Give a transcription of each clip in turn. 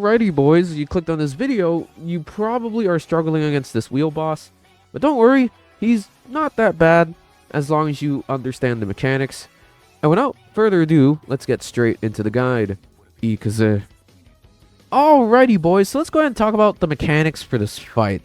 Alrighty boys, you clicked on this video, you probably are struggling against this wheel boss, but don't worry, he's not that bad as long as you understand the mechanics. And without further ado, let's get straight into the guide. Alrighty boys, so let's go ahead and talk about the mechanics for this fight.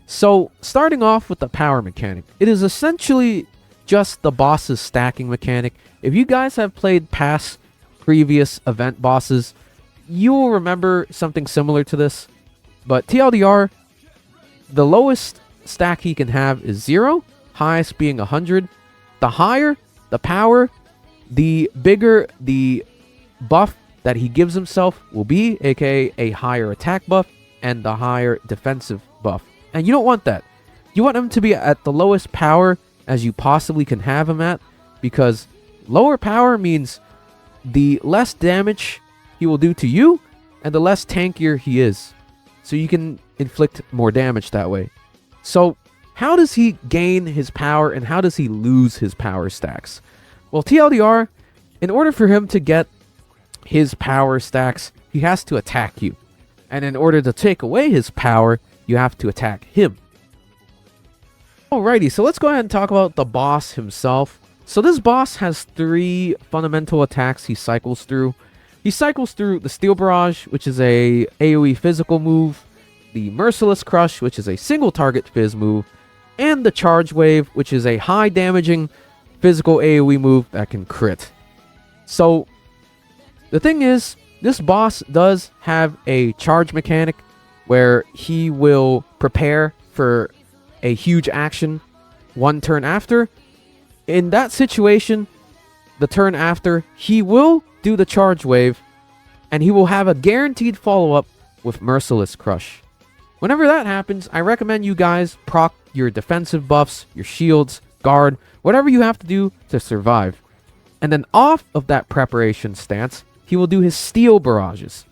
So, starting off with the power mechanic, it is essentially just the boss's stacking mechanic. If you guys have played past previous event bosses, you will remember something similar to this. But TLDR, the lowest stack he can have is 0, highest being 100. The higher the power, the bigger the buff that he gives himself will be, aka a higher attack buff and the higher defensive buff. And you don't want that. You want him to be at the lowest power as you possibly can have him at, because lower power means the less damage he will do to you and the less tankier he is. So you can inflict more damage that way. So how does he gain his power and how does he lose his power stacks? Well, TLDR, in order for him to get his power stacks, he has to attack you. And in order to take away his power, you have to attack him. Alrighty, so let's go ahead and talk about the boss himself. So this boss has 3 fundamental attacks he cycles through. He cycles through the Steel Barrage, which is a AoE physical move, the Merciless Crush, which is a single target phys move, and the Charge Wave, which is a high damaging physical AoE move that can crit. So the thing is, this boss does have a charge mechanic where he will prepare for a huge action one turn after. In that situation, the turn after, he will do the Charge Wave, and he will have a guaranteed follow-up with Merciless Crush. Whenever that happens, I recommend you guys proc your defensive buffs, your shields, guard, whatever you have to do to survive. And then off of that preparation stance, he will do his Steel Barrages.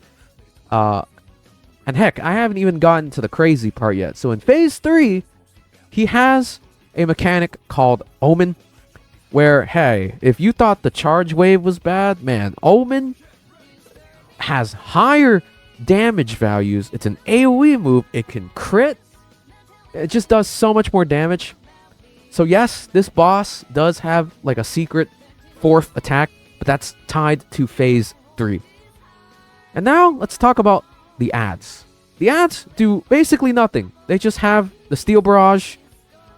And heck, I haven't even gotten to the crazy part yet. So in Phase 3, he has a mechanic called Omen, where, hey, if you thought the Charge Wave was bad, man, Omen has higher damage values. It's an AoE move. It can crit. It just does so much more damage. So yes, this boss does have like a secret 4th attack, but that's tied to Phase 3. And now let's talk about the ads. The ads do basically nothing. They just have the Steel Barrage,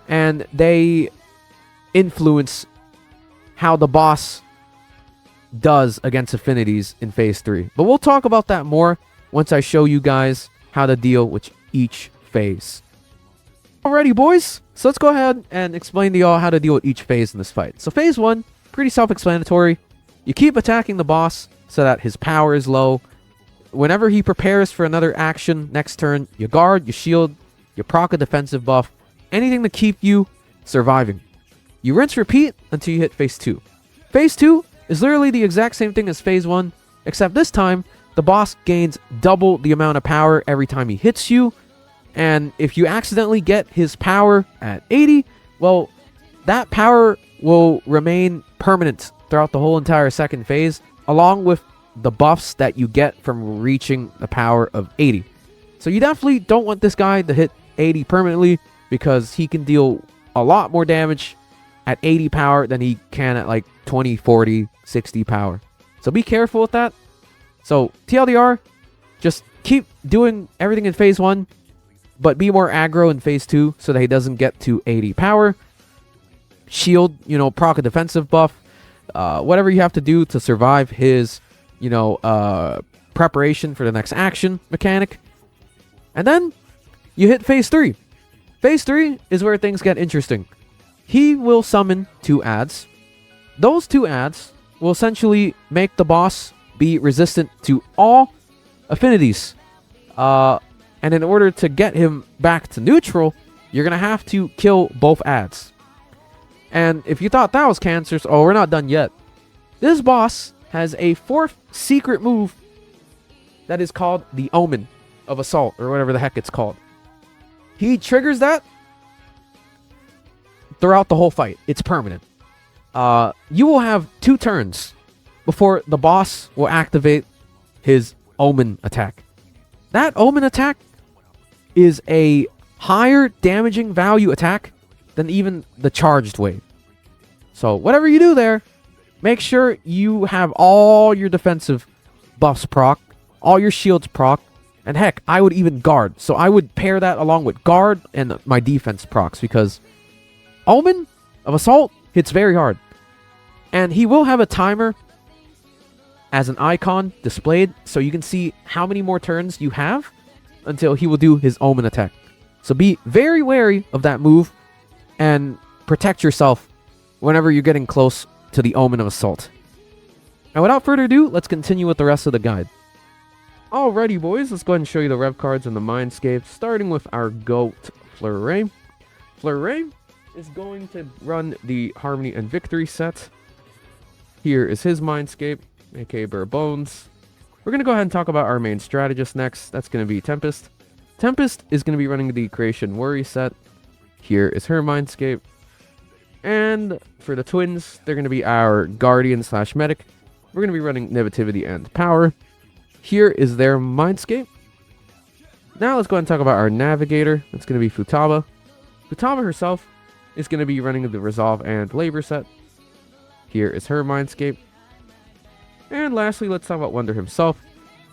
and they influence how the boss does against affinities in Phase 3. But we'll talk about that more once I show you guys how to deal with each phase. Alrighty boys, so let's go ahead and explain to y'all how to deal with each phase in this fight. So Phase 1, pretty self-explanatory. You keep attacking the boss so that his power is low. Whenever he prepares for another action next turn, you guard, you shield, you proc a defensive buff, anything to keep you surviving. You rinse repeat until you hit Phase 2. Phase 2 is literally the exact same thing as Phase 1, except this time, the boss gains double the amount of power every time he hits you. And if you accidentally get his power at 80, well, that power will remain permanent throughout the whole entire second phase, along with the buffs that you get from reaching the power of 80. So you definitely don't want this guy to hit 80 permanently, because he can deal a lot more damage at 80 power than he can at like 20, 40, 60 power. So be careful with that. So TLDR, just keep doing everything in Phase 1, but be more aggro in Phase 2 so that he doesn't get to 80 power. Shield, proc a defensive buff. Whatever you have to do to survive his, preparation for the next action mechanic. And then you hit Phase 3. Phase 3 is where things get interesting. He will summon 2 ads. Those 2 ads will essentially make the boss be resistant to all affinities. And in order to get him back to neutral, you're going to have to kill both ads. And if you thought that was cancerous, oh, we're not done yet. This boss has a 4th secret move that is called the Omen of Assault, or whatever the heck it's called. He triggers that throughout the whole fight. It's permanent. You will have 2 turns before the boss will activate his Omen attack. that Omen attack is a higher damaging value attack than even the charged wave. So whatever you do there, make sure you have all your defensive buffs proc, all your shields proc, and heck, I would even guard. So I would pair that along with guard and my defense procs, because Omen of Assault hits very hard. And he will have a timer as an icon displayed, so you can see how many more turns you have until he will do his Omen attack. So be very wary of that move and protect yourself whenever you're getting close to the Omen of Assault. Now without further ado, let's continue with the rest of the guide. Alrighty boys, let's go ahead and show you the rev cards in the Mindscape, starting with our GOAT Fleuret. Fleuret is going to run the Harmony and Victory set. Here is his Mindscape, aka Bare Bones. We're going to go ahead and talk about our main strategist next. That's going to be Tempest. Tempest is going to be running the Creation Worry set. Here is her Mindscape. And for the twins, they're going to be our Guardian / Medic. We're going to be running Nativity and Power. Here is their Mindscape. Now let's go ahead and talk about our Navigator. That's going to be Futaba. Futaba herself is going to be running the Resolve and Labor set. Here is her Mindscape. And lastly, let's talk about Wonder himself.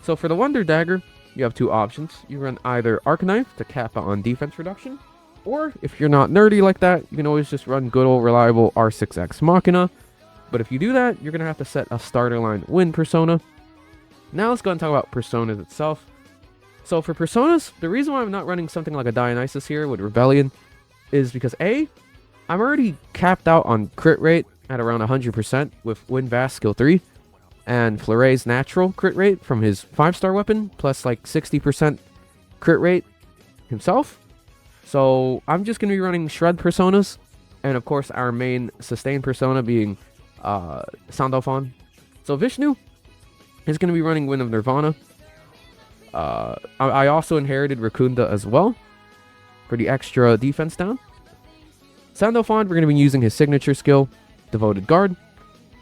So for the Wonder Dagger, you have two options. You run either Arc Knife to cap out on defense reduction, or if you're not nerdy like that, you can always just run good old reliable R6X Machina. But if you do that, you're going to have to set a starter line Wind Persona. Now let's go and talk about Personas itself. So for Personas, the reason why I'm not running something like a Dionysus here with Rebellion is because A, I'm already capped out on crit rate at around 100% with Wind Vast skill 3. And Fleuret's natural crit rate from his 5-star weapon, plus like 60% crit rate himself. So I'm just going to be running Shred Personas. And of course our main sustain persona being Sandalphon. So Vishnu is going to be running Wind of Nirvana. I also inherited Rakunda as well for the extra defense down. Sandalphon, we're going to be using his signature skill, Devoted Guard.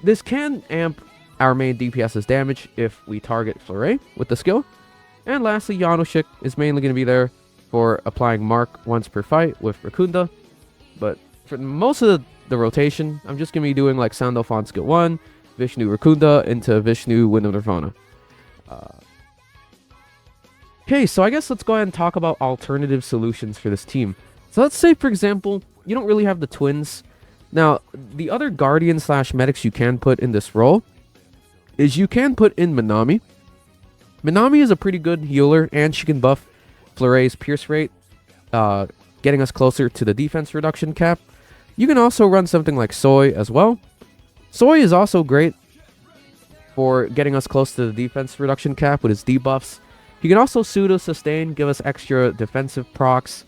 This can amp our main DPS's damage if we target Fleuret with the skill. And lastly, Janoschik is mainly going to be there for applying Mark once per fight with Rakunda. But for most of the rotation, I'm just going to be doing like Sandalphon skill 1, Vishnu Rakunda into Vishnu Wind of Nirvana. Okay, so I guess let's go ahead and talk about alternative solutions for this team. So let's say, for example, you don't really have the twins. Now, the other Guardian / Medics you can put in this role is you can put in Minami. Minami is a pretty good healer, and she can buff Fleuret's pierce rate, getting us closer to the defense reduction cap. You can also run something like Soy as well. Soy is also great for getting us close to the defense reduction cap with his debuffs. He can also pseudo-sustain, give us extra defensive procs.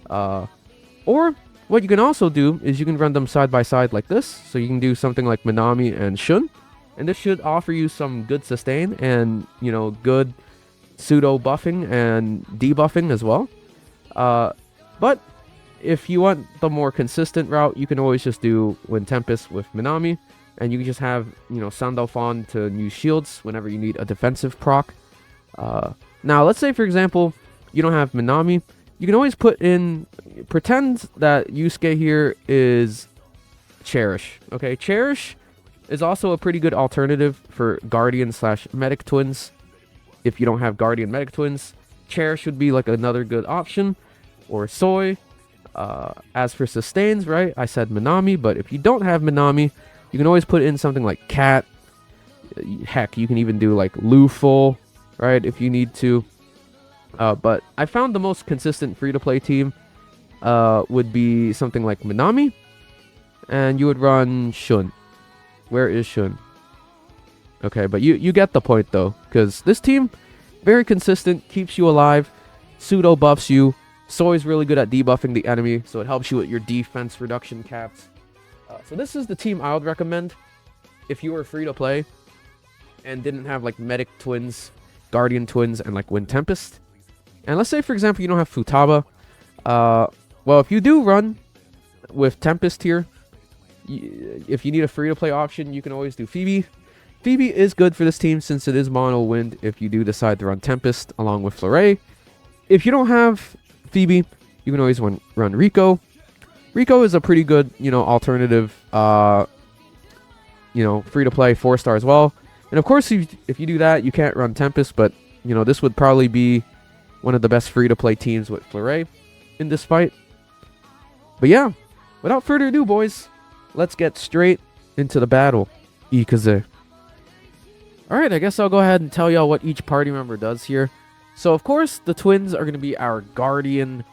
Or what you can also do is you can run them side by side like this. So you can do something like Minami and Shun. And this should offer you some good sustain and, you know, good pseudo buffing and debuffing as well. But if you want the more consistent route, you can always just do Wind Tempest with Minami. And you can just have, you know, Sandalphon to use shields whenever you need a defensive proc. Now, let's say, for example, you don't have Minami. You can always put in... Pretend that Yusuke here is Cherish. Okay, Cherish is also a pretty good alternative for Guardian / Medic twins. If you don't have Guardian Medic twins, Cherish would be like another good option. Or Soy. As for sustains, right, I said Minami, but if you don't have Minami, you can always put in something like Cat. Heck, you can even do like Luful, right, if you need to. But I found the most consistent free-to-play team would be something like Minami. And you would run Shun. Where is Shun? Okay, but you get the point though. Because this team, very consistent, keeps you alive, pseudo buffs you. Soy's really good at debuffing the enemy, so it helps you with your defense reduction caps. So this is the team I would recommend if you were free to play and didn't have like Medic twins, Guardian twins, and like Wind Tempest. And let's say, for example, you don't have Futaba. Well, if you do run with Tempest here, if you need a free to play option, you can always do Phoebe. Phoebe is good for this team since it is mono wind if you do decide to run Tempest along with Fleuret. If you don't have Phoebe, you can always run Rico. Rico is a pretty good, alternative, free-to-play 4-star as well. And of course, if you do that, you can't run Tempest, but, this would probably be one of the best free-to-play teams with Fleuret in this fight. But yeah, without further ado, boys, let's get straight into the battle. Ikaze. Alright, I guess I'll go ahead and tell y'all what each party member does here. So, of course, the twins are going to be our Guardian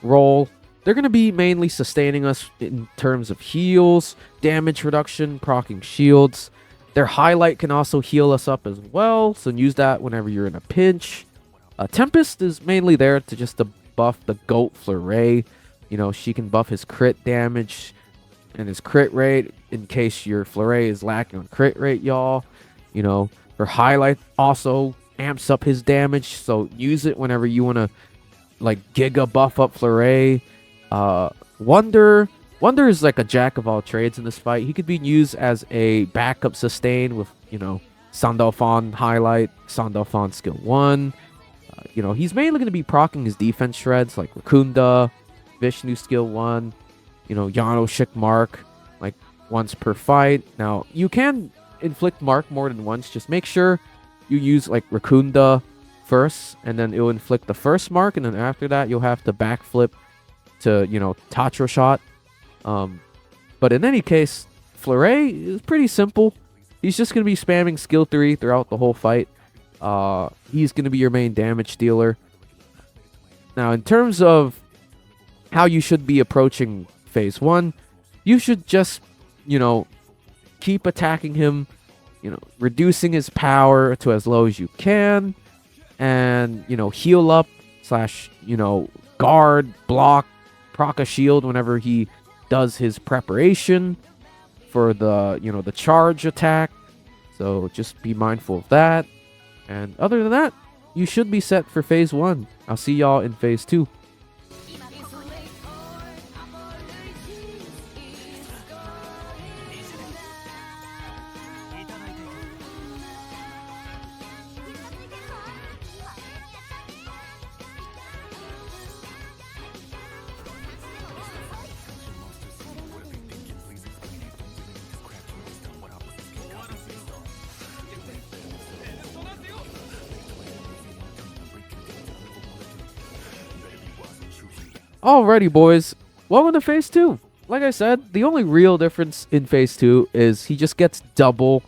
role. They're going to be mainly sustaining us in terms of heals, damage reduction, proccing shields. Their highlight can also heal us up as well, so use that whenever you're in a pinch. Tempest is mainly there to just to buff the GOAT Fleuret. She can buff his crit damage and his crit rate in case your Fleuret is lacking on crit rate, y'all. Her highlight also amps up his damage, so use it whenever you want to, giga buff up Fleuret. Wonder is like a jack of all trades in this fight. He could be used as a backup sustain with, Sandalphon highlight, Sandalphon skill 1. He's mainly going to be proccing his defense shreds like Rakunda, Vishnu skill 1, Yano Shik mark, once per fight. Now, you can inflict mark more than once. Just make sure you use Rakunda first, and then it will inflict the first mark, and then after that, you'll have to backflip to, Tatra shot. But in any case, Fleuret is pretty simple. He's just going to be spamming skill 3 throughout the whole fight. He's going to be your main damage dealer. Now, in terms of how you should be approaching phase 1, you should just, keep attacking him, reducing his power to as low as you can, and, heal up / guard, block, proc a shield whenever he does his preparation for the, the charge attack. So just be mindful of that. And other than that, you should be set for phase 1. I'll see y'all in phase 2. Alrighty, boys. Welcome to phase 2. Like I said, the only real difference in phase 2 is he just gets double,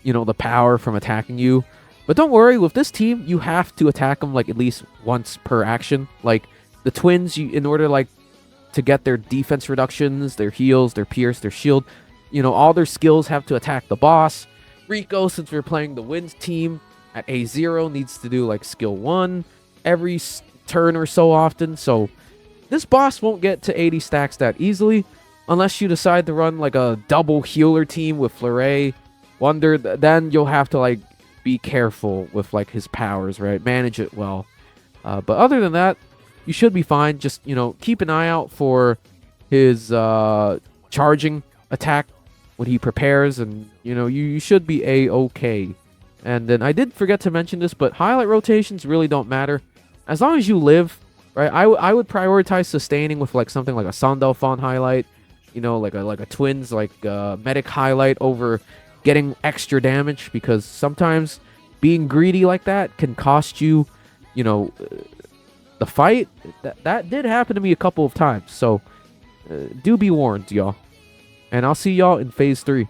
the power from attacking you. But don't worry, with this team, you have to attack them at least once per action. The twins, in order to get their defense reductions, their heals, their pierce, their shield, all their skills have to attack the boss. Rico, since we're playing the wind team at A0, needs to do skill 1 every turn or so often. So this boss won't get to 80 stacks that easily unless you decide to run a double healer team with Fleuret, Wonder. Then you'll have to be careful with his powers, right? Manage it well. But other than that, you should be fine. Just, keep an eye out for his charging attack when he prepares, and you should be A-okay. And then I did forget to mention this, but highlight rotations really don't matter. As long as you live, right? I would prioritize sustaining with something like a Sandalphon highlight, like a twins medic highlight over getting extra damage, because sometimes being greedy like that can cost you, the fight. That did happen to me a couple of times, so do be warned, y'all. And I'll see y'all in phase 3.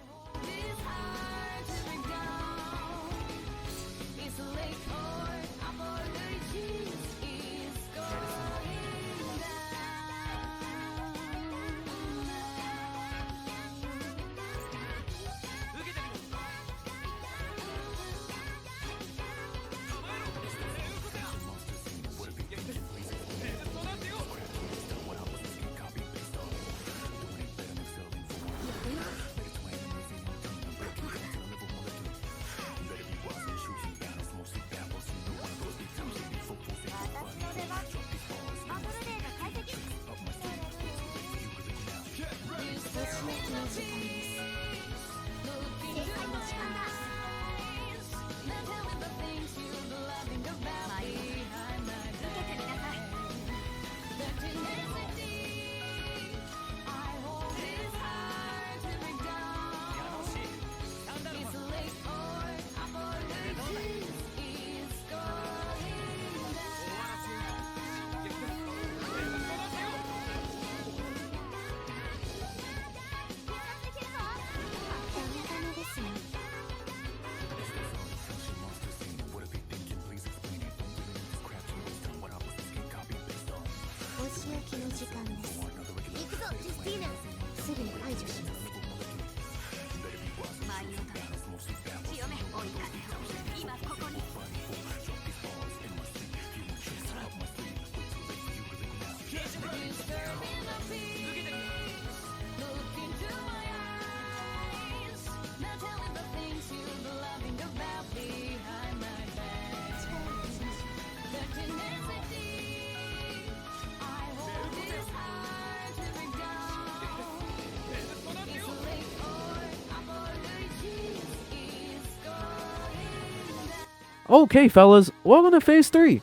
Okay, fellas, welcome to Phase 3.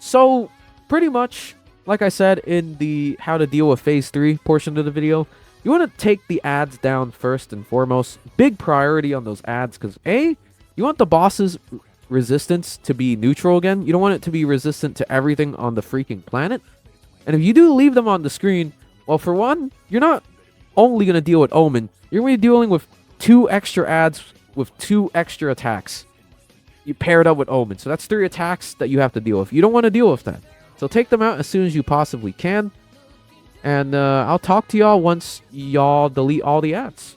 So, pretty much, like I said in the how to deal with Phase 3 portion of the video, you want to take the ads down first and foremost. Big priority on those ads, because A, you want the boss's resistance to be neutral again. You don't want it to be resistant to everything on the freaking planet. And if you do leave them on the screen, well, for one, you're not only going to deal with Omen, you're going to be dealing with 2 extra ads with 2 extra attacks. You pair it up with Omen. So that's 3 attacks that you have to deal with. You don't want to deal with that. So take them out as soon as you possibly can. And I'll talk to y'all once y'all delete all the ads.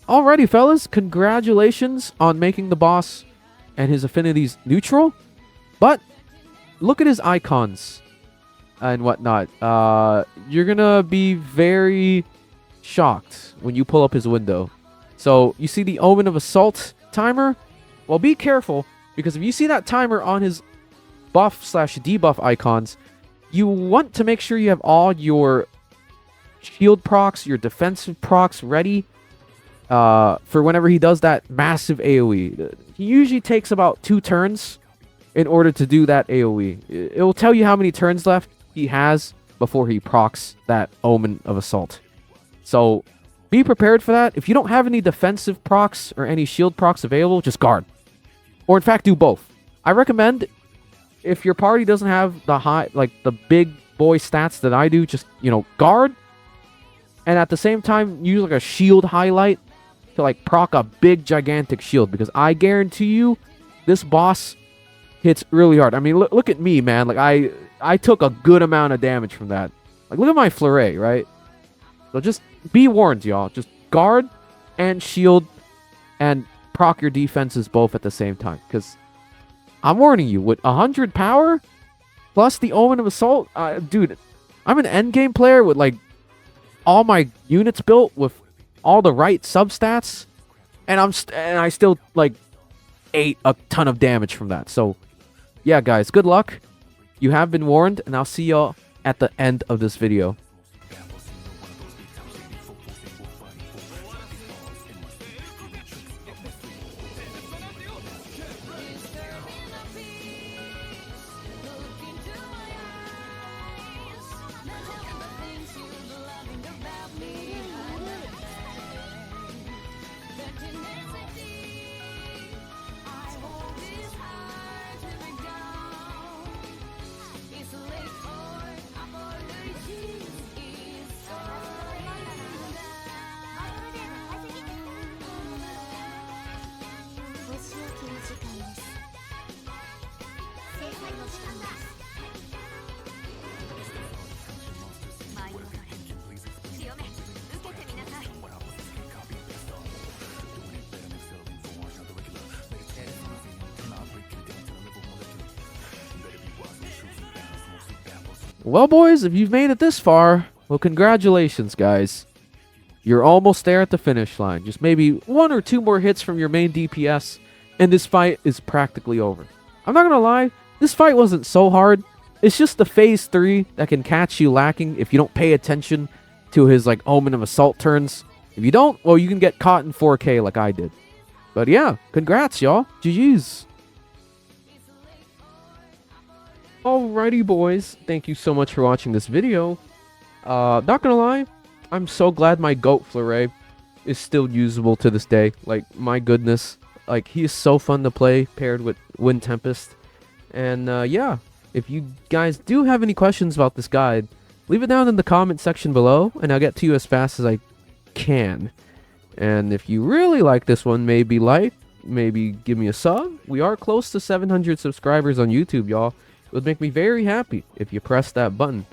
Alrighty, fellas, congratulations on making the boss and his affinities neutral. But look at his icons and whatnot. You're gonna be very shocked when you pull up his window. So you see the Omen of Assault timer? Well, be careful, because if you see that timer on his buff/debuff icons, you want to make sure you have all your shield procs, your defensive procs ready for whenever he does that massive AoE. He usually takes about 2 turns in order to do that AoE. It will tell you how many turns left he has before he procs that Omen of Assault. So be prepared for that. If you don't have any defensive procs or any shield procs available, just guard. Or in fact, do both. I recommend, if your party doesn't have the big boy stats that I do, just, guard. And at the same time, use like a shield highlight to like proc a big gigantic shield, because I guarantee you this boss hits really hard. I mean, look at me, man. Like I took a good amount of damage from that. Like, look at my flurry, right? So just be warned, y'all. Just guard and shield and proc your defenses both at the same time, because I'm warning you, with 100 power plus the Omen of Assault, dude, I'm an endgame player with like all my units built with all the right substats, and I still like ate a ton of damage from that. So yeah, guys, good luck. You have been warned, and I'll see y'all at the end of this video. Well, boys, if you've made it this far, well, congratulations, guys. You're almost there at the finish line. Just maybe 1 or 2 more hits from your main DPS, and this fight is practically over. I'm not gonna lie, this fight wasn't so hard. It's just the phase 3 that can catch you lacking if you don't pay attention to his like Omen of Assault turns. If you don't, well, you can get caught in 4K like I did. But yeah, congrats, y'all. GG's. Alrighty, boys. Thank you so much for watching this video. Not gonna lie, I'm so glad my GOAT Fleuret is still usable to this day. Like, my goodness. Like, he is so fun to play paired with Wind Tempest. And yeah, if you guys do have any questions about this guide, leave it down in the comment section below, and I'll get to you as fast as I can. And if you really like this one, maybe give me a sub. We are close to 700 subscribers on YouTube, y'all. It would make me very happy if you press that button.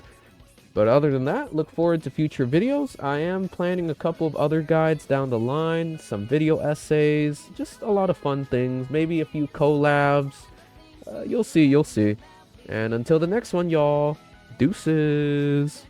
But other than that, look forward to future videos. I am planning a couple of other guides down the line, some video essays, just a lot of fun things, maybe a few collabs. You'll see. And until the next one, y'all, deuces.